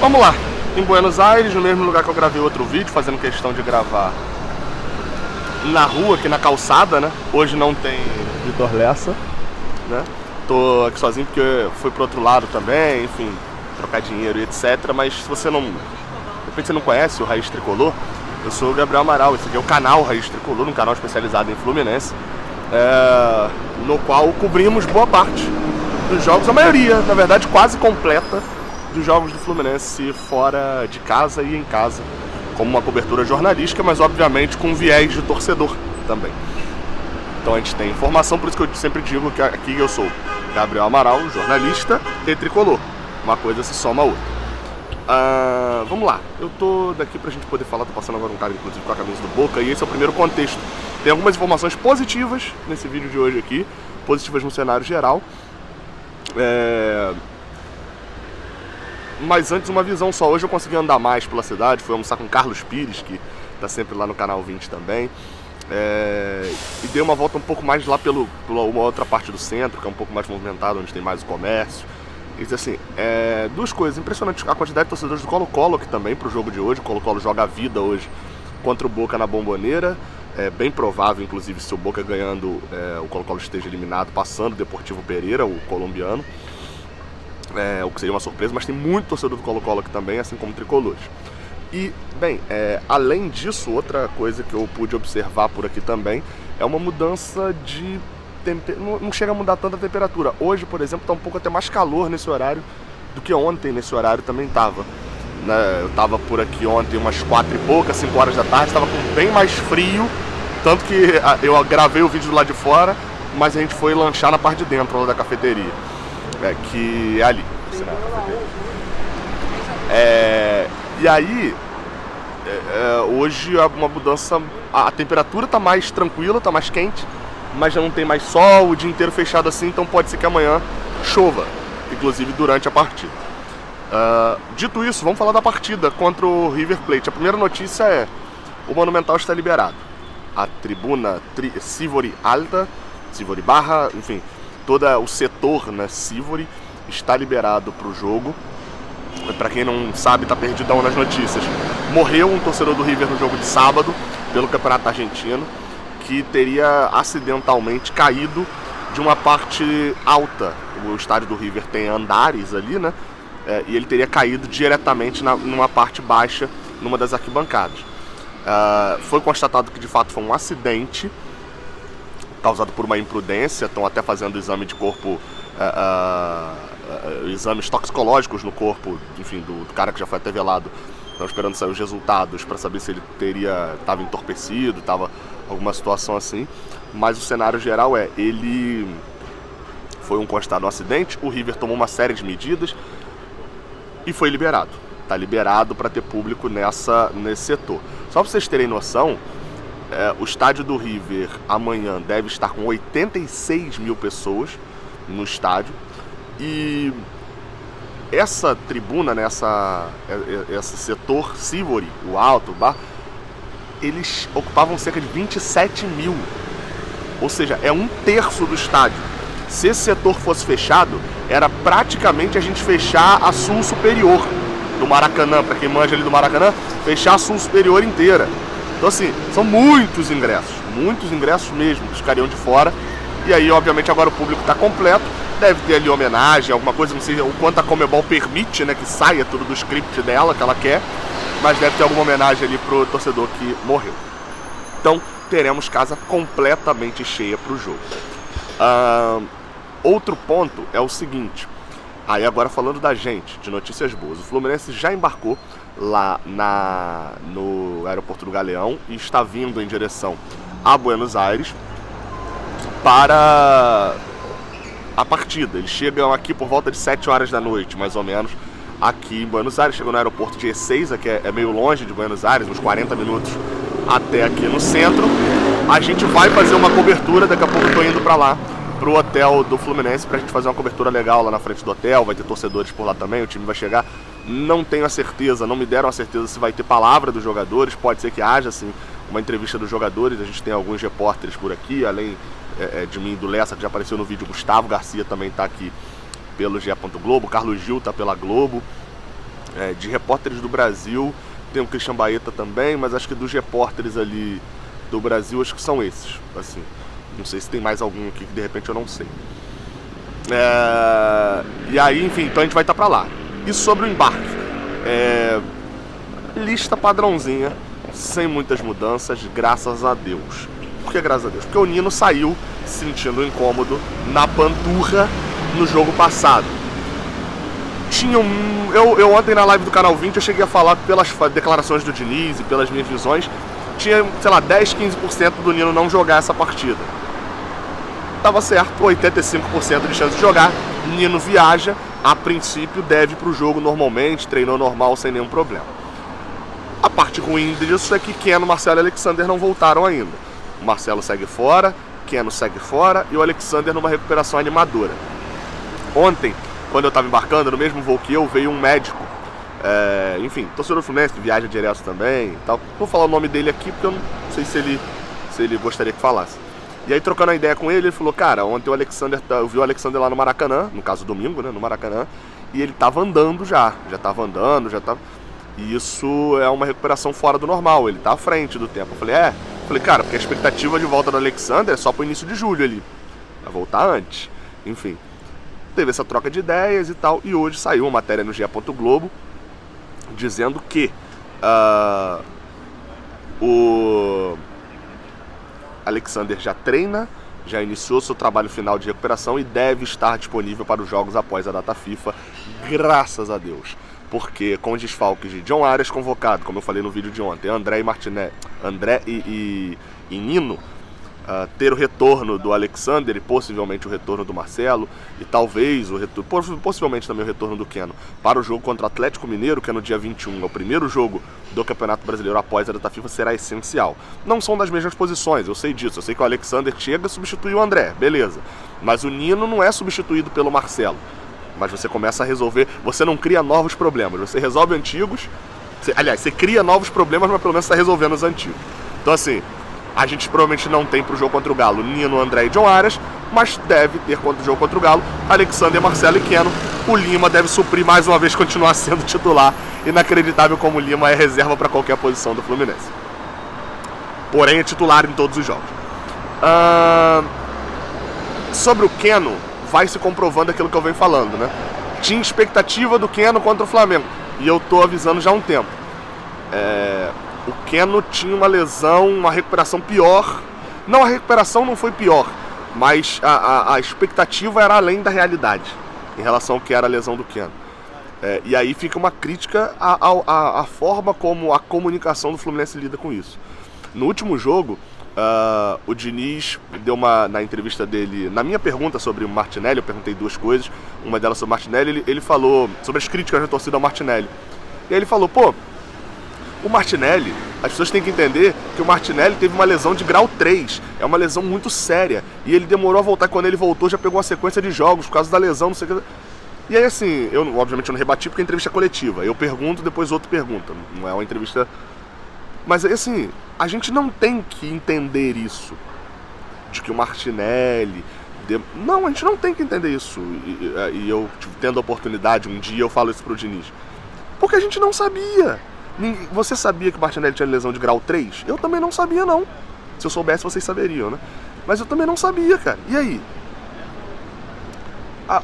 Vamos lá, em Buenos Aires, no mesmo lugar que eu gravei outro vídeo, fazendo questão de gravar na rua, aqui na calçada, né? Hoje não tem Vitor Lessa, né? Tô aqui sozinho porque fui pro outro lado também, enfim, trocar dinheiro e etc. Mas se você não, de repente você não conhece o Raiz Tricolor, eu sou o Gabriel Amaral, esse aqui é o canal Raiz Tricolor, um canal especializado em Fluminense, no qual cobrimos boa parte dos jogos, a maioria, na verdade quase completa, dos jogos do Fluminense fora de casa e em casa, como uma cobertura jornalística, mas obviamente com viés de torcedor também. Então a gente tem informação, por isso que eu sempre digo que aqui eu sou Gabriel Amaral, jornalista e tricolor. Uma coisa se soma a outra. Vamos lá, eu tô daqui pra gente poder falar, tô passando agora um cara inclusive com a camisa do Boca, e esse é o primeiro contexto. Tem algumas informações positivas nesse vídeo de hoje aqui, positivas no cenário geral. Mas antes uma visão só, hoje eu consegui andar mais pela cidade, fui almoçar com o Carlos Pires, que tá sempre lá no canal 20 também. E dei uma volta um pouco mais lá pela uma outra parte do centro, que é um pouco mais movimentado, onde tem mais o comércio. E assim, duas coisas, impressionante a quantidade de torcedores do Colo-Colo aqui também pro jogo de hoje. O Colo-Colo joga a vida hoje contra o Boca na Bombonera. É bem provável, inclusive, se o Boca ganhando, o Colo-Colo esteja eliminado, passando o Deportivo Pereira, o colombiano. O que seria uma surpresa, mas tem muito torcedor do Colo-Colo aqui também, assim como tricolores. E, bem, além disso, outra coisa que eu pude observar por aqui também é uma mudança de não chega a mudar tanta temperatura. Hoje, por exemplo, está um pouco até mais calor nesse horário do que ontem nesse horário também estava. Eu estava por aqui ontem umas 4 e pouca, 5 horas da tarde, estava com bem mais frio, tanto que eu gravei o vídeo do lado de fora, mas a gente foi lanchar na parte de dentro lá da cafeteria, que é ali, assim, na cafeteria. E aí, hoje é uma mudança, a temperatura está mais tranquila, está mais quente, mas já não tem mais sol, o dia inteiro fechado assim, então pode ser que amanhã chova, inclusive durante a partida. Dito isso, vamos falar da partida contra o River Plate. A primeira notícia é: o Monumental está liberado. A tribuna Sivori Alta, Sivori Barra, enfim, todo o setor, né, Sivori, está liberado para o jogo. Para quem não sabe, tá perdidão nas notícias. Morreu um torcedor do River no jogo de sábado, pelo Campeonato Argentino, que teria acidentalmente caído de uma parte alta. O estádio do River tem andares ali, né? E ele teria caído diretamente numa parte baixa, numa das arquibancadas. Foi constatado que de fato foi um acidente causado por uma imprudência. Estão até fazendo exame de corpo, exames toxicológicos no corpo, enfim, do cara que já foi até velado. Estão esperando sair os resultados para saber se ele estava entorpecido, estava alguma situação assim. Mas o cenário geral ele foi um constatado acidente, o River tomou uma série de medidas e foi liberado. Está liberado para ter público nesse setor. Só para vocês terem noção, o estádio do River amanhã deve estar com 86 mil pessoas no estádio. E essa tribuna, né, esse setor Sivori, o alto, o bar, eles ocupavam cerca de 27 mil. Ou seja, é 1/3 do estádio. Se esse setor fosse fechado, era praticamente a gente fechar a sul superior do Maracanã. Para quem manja ali do Maracanã, fechar a sul superior inteira. Então assim, são muitos ingressos mesmo, que ficariam de fora. E aí, obviamente, agora o público está completo. Deve ter ali homenagem, alguma coisa, não sei o quanto a Conmebol permite, né, que saia tudo do script dela, que ela quer. Mas deve ter alguma homenagem ali pro torcedor que morreu. Então, teremos casa completamente cheia pro jogo. Outro ponto é o seguinte. Agora falando da gente, de notícias boas. O Fluminense já embarcou lá no aeroporto do Galeão e está vindo em direção a Buenos Aires para a partida. Eles chegam aqui por volta de 7 horas da noite, mais ou menos, aqui em Buenos Aires. Chegam no aeroporto de Ezeiza, que é meio longe de Buenos Aires, uns 40 minutos até aqui no centro. A gente vai fazer uma cobertura, daqui a pouco eu tô indo para lá, pro hotel do Fluminense, pra gente fazer uma cobertura legal lá na frente do hotel. Vai ter torcedores por lá também, o time vai chegar. Não tenho a certeza, não me deram a certeza se vai ter palavra dos jogadores. Pode ser que haja, assim, uma entrevista dos jogadores. A gente tem alguns repórteres por aqui, além de mim e do Lessa, que já apareceu no vídeo. Gustavo Garcia também tá aqui pelo GE. Globo, Carlos Gil tá pela Globo. De repórteres do Brasil, tem o Christian Baeta também, mas acho que dos repórteres ali do Brasil, acho que são esses, assim. Não sei se tem mais algum aqui que de repente eu não sei. E aí, enfim, então a gente vai estar pra lá. E sobre o embarque, lista padrãozinha, sem muitas mudanças, graças a Deus. Por que graças a Deus? Porque o Nino saiu sentindo incômodo na panturra no jogo passado. Eu ontem na live do Canal 20 eu cheguei a falar pelas declarações do Diniz e pelas minhas visões, tinha, sei lá, 10, 15% do Nino não jogar essa partida. Tava certo, 85% de chance de jogar. Nino viaja, a princípio deve pro jogo normalmente, treinou normal sem nenhum problema. A parte ruim disso é que Keno, Marcelo e Alexander não voltaram ainda. O Marcelo segue fora, Keno segue fora e o Alexander numa recuperação animadora. Ontem, quando eu estava embarcando, no mesmo voo que eu, veio um médico, enfim, torcedor do Fluminense, que viaja direto também e tal. Vou falar o nome dele aqui porque eu não sei se ele gostaria que falasse. E aí, trocando a ideia com ele, ele falou, cara, ontem o Alexander, eu vi o Alexander lá no Maracanã, no caso domingo, né, no Maracanã, e ele tava andando já tava andando, e isso é uma recuperação fora do normal, ele tá à frente do tempo. Eu falei, cara, porque a expectativa de volta do Alexander é só pro início de julho ali, vai voltar antes, enfim. Teve essa troca de ideias e tal, e hoje saiu uma matéria no GE. Globo dizendo que o Alexander já treina, já iniciou seu trabalho final de recuperação e deve estar disponível para os jogos após a data FIFA, graças a Deus. Porque com os desfalques de John Arias convocado, como eu falei no vídeo de ontem, André e Nino, ter o retorno do Alexander e possivelmente o retorno do Marcelo e talvez possivelmente também o retorno do Keno para o jogo contra o Atlético Mineiro, que é no dia 21, é o primeiro jogo do Campeonato Brasileiro após a data FIFA, será essencial. Não são das mesmas posições, eu sei disso, eu sei que o Alexander chega e substitui o André, beleza, mas o Nino não é substituído pelo Marcelo, mas você começa a resolver, você não cria novos problemas, você resolve antigos, você cria novos problemas, mas pelo menos está resolvendo os antigos. Então assim, a gente provavelmente não tem pro jogo contra o Galo Nino, André e John Arias, mas deve ter contra o jogo contra o Galo Alexander, Marcelo e Keno. O Lima deve suprir mais uma vez, continuar sendo titular. Inacreditável como o Lima é reserva para qualquer posição do Fluminense. Porém é titular em todos os jogos. Sobre o Keno, vai se comprovando aquilo que eu venho falando, né? Tinha expectativa do Keno contra o Flamengo, e eu tô avisando já há um tempo. O Keno tinha uma lesão, uma recuperação pior. Não, a recuperação não foi pior, mas a expectativa era além da realidade em relação ao que era a lesão do Keno. E aí fica uma crítica à forma como a comunicação do Fluminense lida com isso. No último jogo, o Diniz deu na entrevista dele, na minha pergunta sobre o Martinelli, eu perguntei duas coisas, uma delas sobre o Martinelli, ele falou sobre as críticas da torcida ao Martinelli. E aí ele falou, o Martinelli, as pessoas têm que entender que o Martinelli teve uma lesão de grau 3, é uma lesão muito séria, e ele demorou a voltar, quando ele voltou já pegou uma sequência de jogos por causa da lesão, não sei o que. E aí assim, obviamente eu não rebati porque é entrevista coletiva, eu pergunto, depois outro pergunta, não é uma entrevista. Mas aí assim, a gente não tem que entender isso, de que o Martinelli... Não, a gente não tem que entender isso, e eu tendo a oportunidade, um dia eu falo isso pro Diniz, porque a gente não sabia. Você sabia que o Martinelli tinha lesão de grau 3? Eu também não sabia, não. Se eu soubesse, vocês saberiam, né? Mas eu também não sabia, cara. E aí?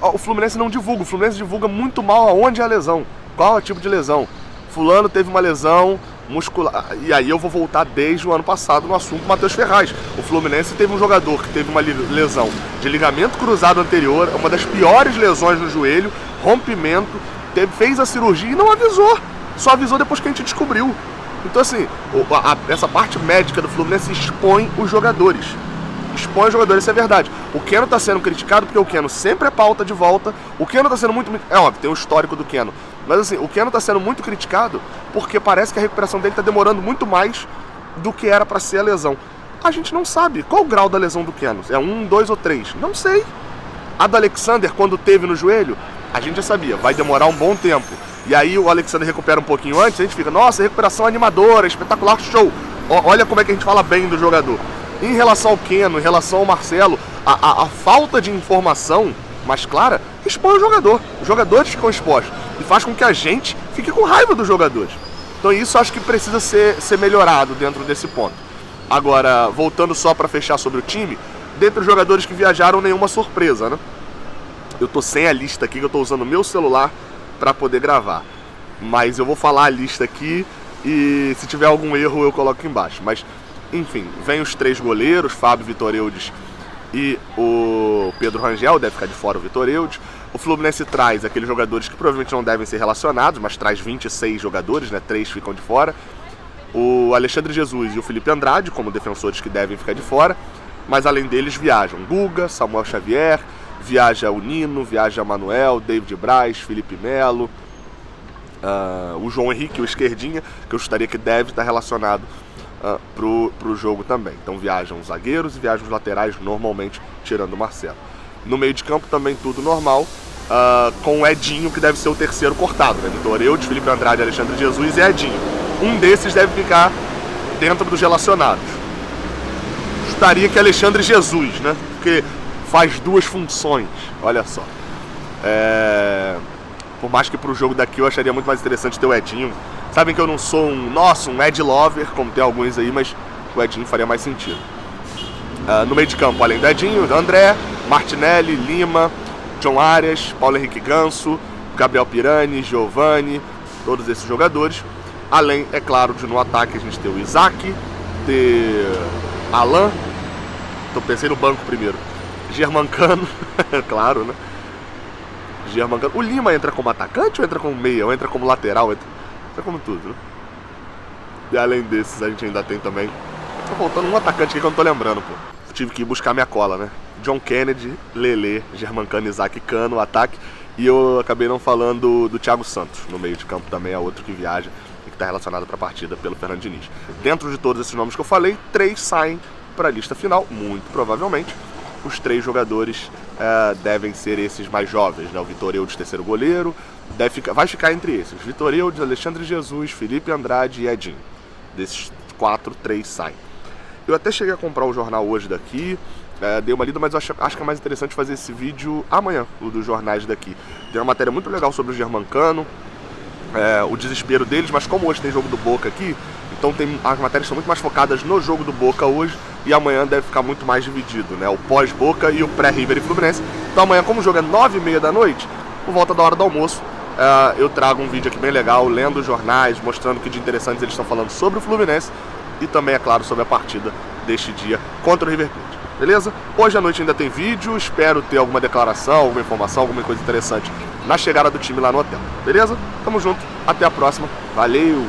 O Fluminense não divulga. O Fluminense divulga muito mal aonde é a lesão. Qual é o tipo de lesão? Fulano teve uma lesão muscular. E aí eu vou voltar desde o ano passado no assunto Matheus Ferraz. O Fluminense teve um jogador que teve uma lesão de ligamento cruzado anterior, uma das piores lesões no joelho, rompimento, fez a cirurgia e não avisou. Só avisou depois que a gente descobriu. Então assim, essa parte médica do Fluminense expõe os jogadores. Expõe os jogadores, isso é verdade. O Keno está sendo criticado porque o Keno sempre é pauta de volta. O Keno está sendo muito... É óbvio, tem um histórico do Keno. Mas assim, o Keno está sendo muito criticado porque parece que a recuperação dele está demorando muito mais do que era para ser a lesão. A gente não sabe qual o grau da lesão do Keno. É 1, 2 ou 3? Não sei. A do Alexander, quando teve no joelho, a gente já sabia, vai demorar um bom tempo. E aí o Alexander recupera um pouquinho antes, a gente fica, nossa, recuperação animadora, espetacular, show. Olha como é que a gente fala bem do jogador. Em relação ao Keno, em relação ao Marcelo, a falta de informação mais clara expõe o jogador. Os jogadores ficam expostos. E faz com que a gente fique com raiva dos jogadores. Então isso acho que precisa ser melhorado dentro desse ponto. Agora, voltando só para fechar sobre o time, dentre os jogadores que viajaram, nenhuma surpresa, né? Eu tô sem a lista aqui, que eu tô usando o meu celular para poder gravar. Mas eu vou falar a lista aqui e se tiver algum erro eu coloco aqui embaixo. Mas, enfim, vem os 3 goleiros, Fábio, Vitor Eudes e o Pedro Rangel, deve ficar de fora o Vitor Eudes. O Fluminense traz aqueles jogadores que provavelmente não devem ser relacionados, mas traz 26 jogadores, né? 3 ficam de fora. O Alexandre Jesus e o Felipe Andrade como defensores que devem ficar de fora. Mas além deles viajam Guga, Samuel Xavier, viaja o Nino, viaja Manuel, David Braz, Felipe Melo, o João Henrique, o esquerdinha, que eu estaria que deve estar relacionado pro jogo também. Então viajam os zagueiros e viajam os laterais normalmente, tirando o Marcelo. No meio de campo também tudo normal, com o Edinho, que deve ser o terceiro cortado, né? Vitor Eudes, Felipe Andrade, Alexandre Jesus e Edinho. Um desses deve ficar dentro dos relacionados. Estaria que Alexandre Jesus, né? Porque faz 2 funções, olha só. Por mais que pro jogo daqui eu acharia muito mais interessante ter o Edinho. Sabem que eu não sou um Ed Lover, como tem alguns aí, mas o Edinho faria mais sentido. No meio de campo, além do Edinho, André, Martinelli, Lima, John Arias, Paulo Henrique Ganso, Gabriel Pirani, Giovani, todos esses jogadores. Além, é claro, de no ataque a gente ter o Isaac, ter Alan, então pensei no banco primeiro, Germancano, claro, né? Germancano. O Lima entra como atacante ou entra como meia? Ou entra como lateral? Entra como tudo, né? E além desses a gente ainda tem também, tá faltando um atacante aqui que eu não tô lembrando, pô. Tive que ir buscar minha cola, né? John Kennedy, Lelê, Germancano, Isaac, Cano, ataque. E eu acabei não falando do Thiago Santos, no meio de campo também, é outro que viaja e que está relacionado para a partida pelo Fernando Diniz. Dentro de todos esses nomes que eu falei, 3 saem para a lista final, muito provavelmente. Os 3 jogadores devem ser esses mais jovens, né? O Vitor Eudes, terceiro goleiro, vai ficar entre esses. Vitor Eudes, Alexandre Jesus, Felipe Andrade e Edinho. Desses 4, 3 saem. Eu até cheguei a comprar o jornal hoje daqui, dei uma lida, mas eu acho que é mais interessante fazer esse vídeo amanhã, o dos jornais daqui. Tem uma matéria muito legal sobre o Germancano, o desespero deles, mas como hoje tem jogo do Boca aqui, então as matérias são muito mais focadas no jogo do Boca hoje, e amanhã deve ficar muito mais dividido, né? O pós-Boca e o pré-River e Fluminense. Então amanhã, como o jogo é 9h30 da noite, por volta da hora do almoço, eu trago um vídeo aqui bem legal, lendo os jornais, mostrando o que de interessantes eles estão falando sobre o Fluminense, e também, é claro, sobre a partida deste dia contra o River Plate. Beleza? Hoje à noite ainda tem vídeo, espero ter alguma declaração, alguma informação, alguma coisa interessante na chegada do time lá no hotel. Beleza? Tamo junto, até a próxima, valeu!